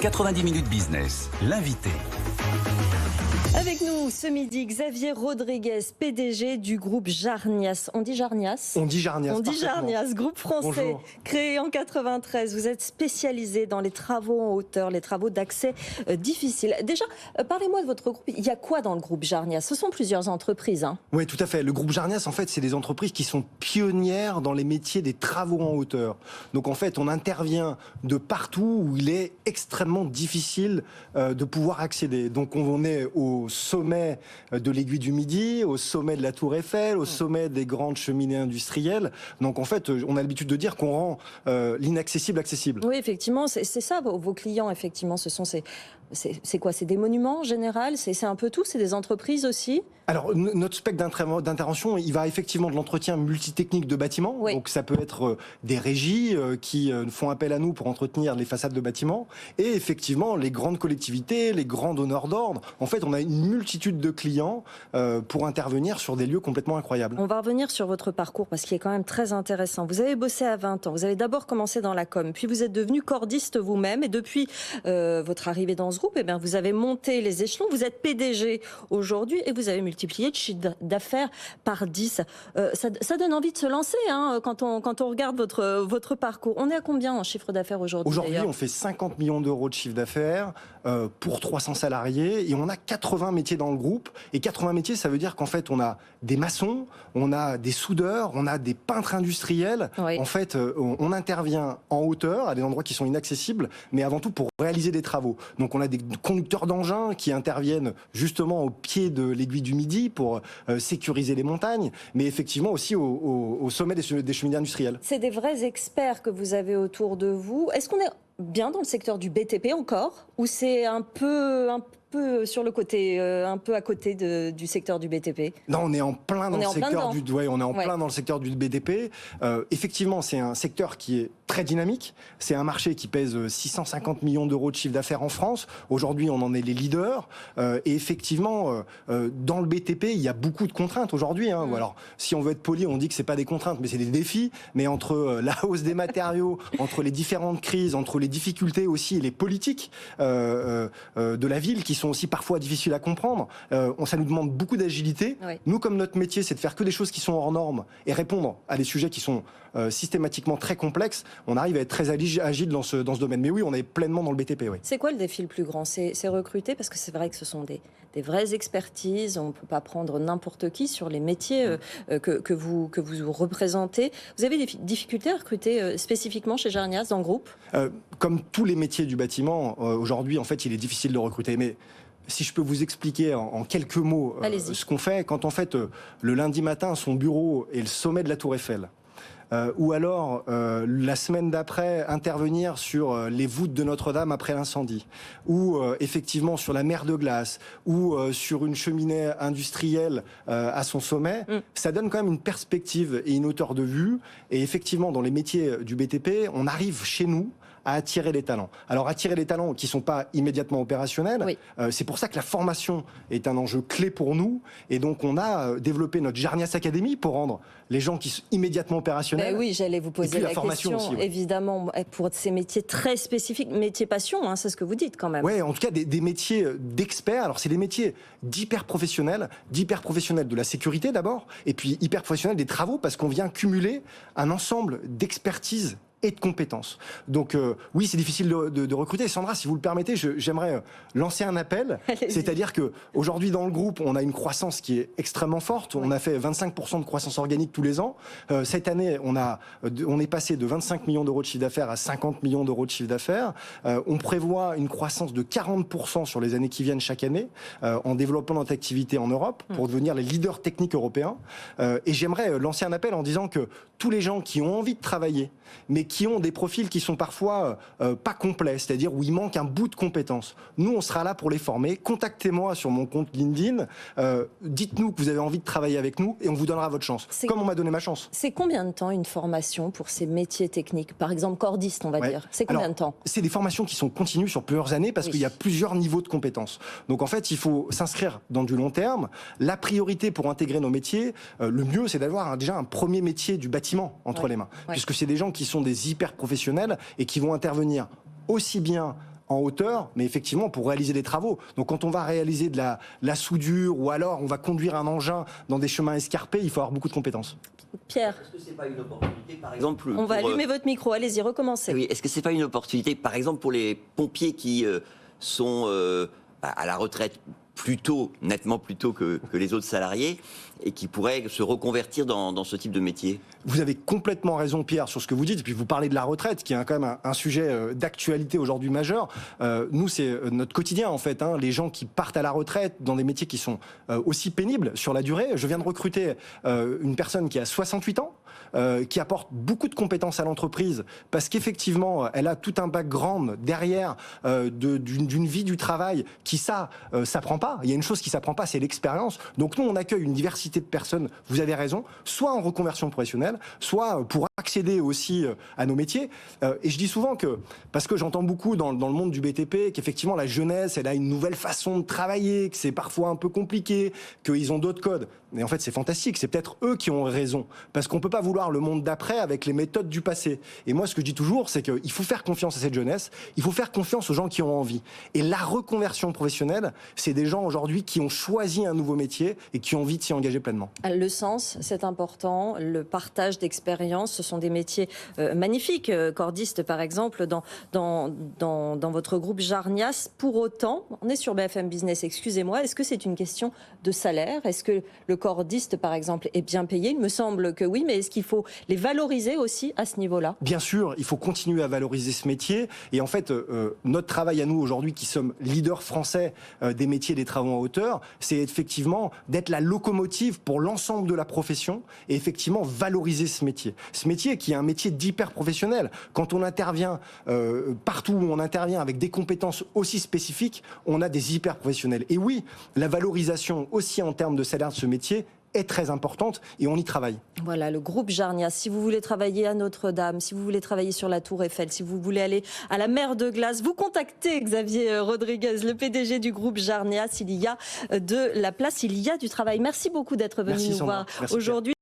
90 minutes business, l'invité. Avec nous ce midi, Xavier Rodriguez, PDG du groupe Jarnias. On dit Jarnias ? On dit Jarnias. On dit Jarnias, groupe français. Bonjour. Créé en 93. Vous êtes spécialisé dans les travaux en hauteur, les travaux d'accès difficiles. Déjà, parlez-moi de votre groupe. Il y a quoi dans le groupe Jarnias ? Ce sont plusieurs entreprises. Oui, tout à fait. Le groupe Jarnias, en fait, c'est des entreprises qui sont pionnières dans les métiers des travaux en hauteur. Donc, en fait, on intervient de partout où il est extrêmement difficile de pouvoir accéder. Donc, on est au sommet de l'Aiguille du Midi, au sommet de la Tour Eiffel, au sommet des grandes cheminées industrielles. Donc, en fait, on a l'habitude de dire qu'on rend l'inaccessible accessible. Oui, effectivement, c'est ça, vos clients, effectivement, ce sont c'est quoi ? C'est des monuments en général ? C'est un peu tout ? C'est des entreprises aussi ? Alors, notre spectre d'intervention, il va effectivement de l'entretien multitechnique de bâtiments. Oui. Donc, ça peut être des régies qui font appel à nous pour entretenir les façades de bâtiments. Et effectivement, les grandes collectivités, les grands donneurs d'ordre. En fait, on a une multitude de clients pour intervenir sur des lieux complètement incroyables. On va revenir sur votre parcours parce qu'il est quand même très intéressant. Vous avez bossé à 20 ans. Vous avez d'abord commencé dans la com, puis vous êtes devenu cordiste vous-même. Et depuis votre arrivée dans ce groupe, eh bien, vous avez monté les échelons. Vous êtes PDG aujourd'hui et vous avez multiplié le chiffre d'affaires par 10. Ça donne envie de se lancer quand on regarde votre parcours. On est à combien en chiffre d'affaires aujourd'hui ? Aujourd'hui, on fait 50 millions d'euros de chiffre d'affaires pour 300 salariés et on a 80 métiers dans le groupe. Et 80 métiers, ça veut dire qu'en fait, on a des maçons, on a des soudeurs, on a des peintres industriels. Oui. En fait, on intervient en hauteur, à des endroits qui sont inaccessibles, mais avant tout pour réaliser des travaux. Donc, on a des conducteurs d'engins qui interviennent justement au pied de l'Aiguille du Midi pour sécuriser les montagnes, mais effectivement aussi au sommet des cheminées industrielles. C'est des vrais experts que vous avez autour de vous. Est-ce qu'on est bien dans le secteur du BTP encore ? Ou c'est un peu sur le côté, un peu à côté du secteur du BTP ? Non, on est en plein dans le secteur du plein dans le secteur du BTP. Effectivement, c'est un secteur qui est très dynamique. C'est un marché qui pèse 650 millions d'euros de chiffre d'affaires en France. Aujourd'hui, on en est les leaders. Et effectivement, dans le BTP, il y a beaucoup de contraintes aujourd'hui. Alors, si on veut être poli, on dit que c'est pas des contraintes, mais c'est des défis. Mais entre la hausse des matériaux, entre les différentes crises, entre les difficultés aussi et les politiques de la ville qui sont aussi parfois difficiles à comprendre, ça nous demande beaucoup d'agilité. Oui. Nous, comme notre métier, c'est de faire que des choses qui sont hors normes et répondre à des sujets qui sont systématiquement très complexes, on arrive à être très agile dans ce domaine. Mais oui, on est pleinement dans le BTP. Oui. C'est quoi le défi le plus grand ? C'est recruter, parce que c'est vrai que ce sont des vraies expertises. On ne peut pas prendre n'importe qui sur les métiers que vous représentez. Vous avez des difficultés à recruter spécifiquement chez Jarnias dans le groupe ? Comme tous les métiers du bâtiment, aujourd'hui, en fait, il est difficile de recruter. Mais si je peux vous expliquer en quelques mots ce qu'on fait, quand on fait le lundi matin, son bureau est le sommet de la Tour Eiffel, ou alors la semaine d'après intervenir sur les voûtes de Notre-Dame après l'incendie, ou effectivement sur la mer de glace, ou sur une cheminée industrielle à son sommet, ça donne quand même une perspective et une hauteur de vue. Et effectivement, dans les métiers du BTP, on arrive chez nous à attirer les talents. Alors attirer les talents qui ne sont pas immédiatement opérationnels, oui. C'est pour ça que la formation est un enjeu clé pour nous. Et donc on a développé notre Jarnias Academy pour rendre les gens qui sont immédiatement opérationnels. Oui, j'allais vous poser la question, aussi, évidemment, pour ces métiers très spécifiques, métiers passion, c'est ce que vous dites quand même. Oui, en tout cas des métiers d'experts. Alors c'est des métiers d'hyper professionnels de la sécurité d'abord, et puis hyper professionnels des travaux, parce qu'on vient cumuler un ensemble d'expertise et de compétences. Donc oui, c'est difficile de recruter. Sandra, si vous le permettez, j'aimerais lancer un appel. C'est-à-dire que aujourd'hui dans le groupe, on a une croissance qui est extrêmement forte. On a fait 25% de croissance organique tous les ans. Cette année, on est passé de 25 millions d'euros de chiffre d'affaires à 50 millions d'euros de chiffre d'affaires. On prévoit une croissance de 40% sur les années qui viennent chaque année, en développant notre activité en Europe pour devenir les leaders techniques européens. Et j'aimerais lancer un appel en disant que tous les gens qui ont envie de travailler, mais qui ont des profils qui sont parfois pas complets, c'est-à-dire où il manque un bout de compétences. Nous, on sera là pour les former. Contactez-moi sur mon compte LinkedIn. Dites-nous que vous avez envie de travailler avec nous et on vous donnera votre chance, comme on m'a donné ma chance. C'est combien de temps une formation pour ces métiers techniques ? Par exemple, cordiste, on va dire. C'est combien de temps ? C'est des formations qui sont continues sur plusieurs années parce qu'il y a plusieurs niveaux de compétences. Donc en fait, il faut s'inscrire dans du long terme. La priorité pour intégrer nos métiers, le mieux, c'est d'avoir déjà un premier métier du bâtiment entre les mains. Puisque c'est des gens qui sont des hyper professionnels et qui vont intervenir aussi bien en hauteur, mais effectivement pour réaliser des travaux. Donc quand on va réaliser de la soudure ou alors on va conduire un engin dans des chemins escarpés, il faut avoir beaucoup de compétences. Pierre, est-ce que c'est pas une opportunité, par exemple, on va allumer votre micro, allez-y, recommencez. Oui, est-ce que c'est pas une opportunité, par exemple, pour les pompiers qui sont à la retraite nettement plus tôt que les autres salariés, et qui pourraient se reconvertir dans ce type de métier? Vous avez complètement raison, Pierre, sur ce que vous dites. Et puis vous parlez de la retraite, qui est quand même un sujet d'actualité aujourd'hui majeur. Nous, c'est notre quotidien, en fait. Les gens qui partent à la retraite dans des métiers qui sont aussi pénibles sur la durée. Je viens de recruter une personne qui a 68 ans, qui apporte beaucoup de compétences à l'entreprise, parce qu'effectivement, elle a tout un background derrière d'une vie du travail qui, s'apprend pas. Il y a une chose qui s'apprend pas, c'est l'expérience. Donc nous, on accueille une diversité de personnes, vous avez raison, soit en reconversion professionnelle, soit pour accéder aussi à nos métiers. Et je dis souvent que, parce que j'entends beaucoup dans le monde du BTP, qu'effectivement la jeunesse, elle a une nouvelle façon de travailler, que c'est parfois un peu compliqué, qu'ils ont d'autres codes. Mais en fait, c'est fantastique, c'est peut-être eux qui ont raison. Parce qu'on ne peut pas vouloir le monde d'après avec les méthodes du passé. Et moi, ce que je dis toujours, c'est qu'il faut faire confiance à cette jeunesse, il faut faire confiance aux gens qui ont envie. Et la reconversion professionnelle, c'est des gens aujourd'hui qui ont choisi un nouveau métier et qui ont envie de s'y engager pleinement. Le sens, c'est important. Le partage d'expérience, ce sont des métiers magnifiques. Cordiste, par exemple, dans votre groupe Jarnias. Pour autant, on est sur BFM Business, excusez-moi, est-ce que c'est une question de salaire? Est-ce que le cordiste, par exemple, est bien payé? Il me semble que oui, mais est-ce qu'il faut les valoriser aussi à ce niveau-là? Bien sûr, il faut continuer à valoriser ce métier. Et en fait, notre travail à nous aujourd'hui, qui sommes leaders français des métiers des travaux en hauteur, c'est effectivement d'être la locomotive pour l'ensemble de la profession et effectivement valoriser ce métier. Ce métier qui est un métier d'hyper professionnel. Quand on intervient partout où on intervient avec des compétences aussi spécifiques, on a des hyper professionnels. Et oui, la valorisation aussi en termes de salaire de ce métier est très importante et on y travaille. Voilà, le groupe Jarnias. Si vous voulez travailler à Notre-Dame, si vous voulez travailler sur la Tour Eiffel, si vous voulez aller à la mer de glace, vous contactez Xavier Rodriguez, le PDG du groupe Jarnias. Il y a de la place, il y a du travail. Merci beaucoup d'être venu nous voir aujourd'hui.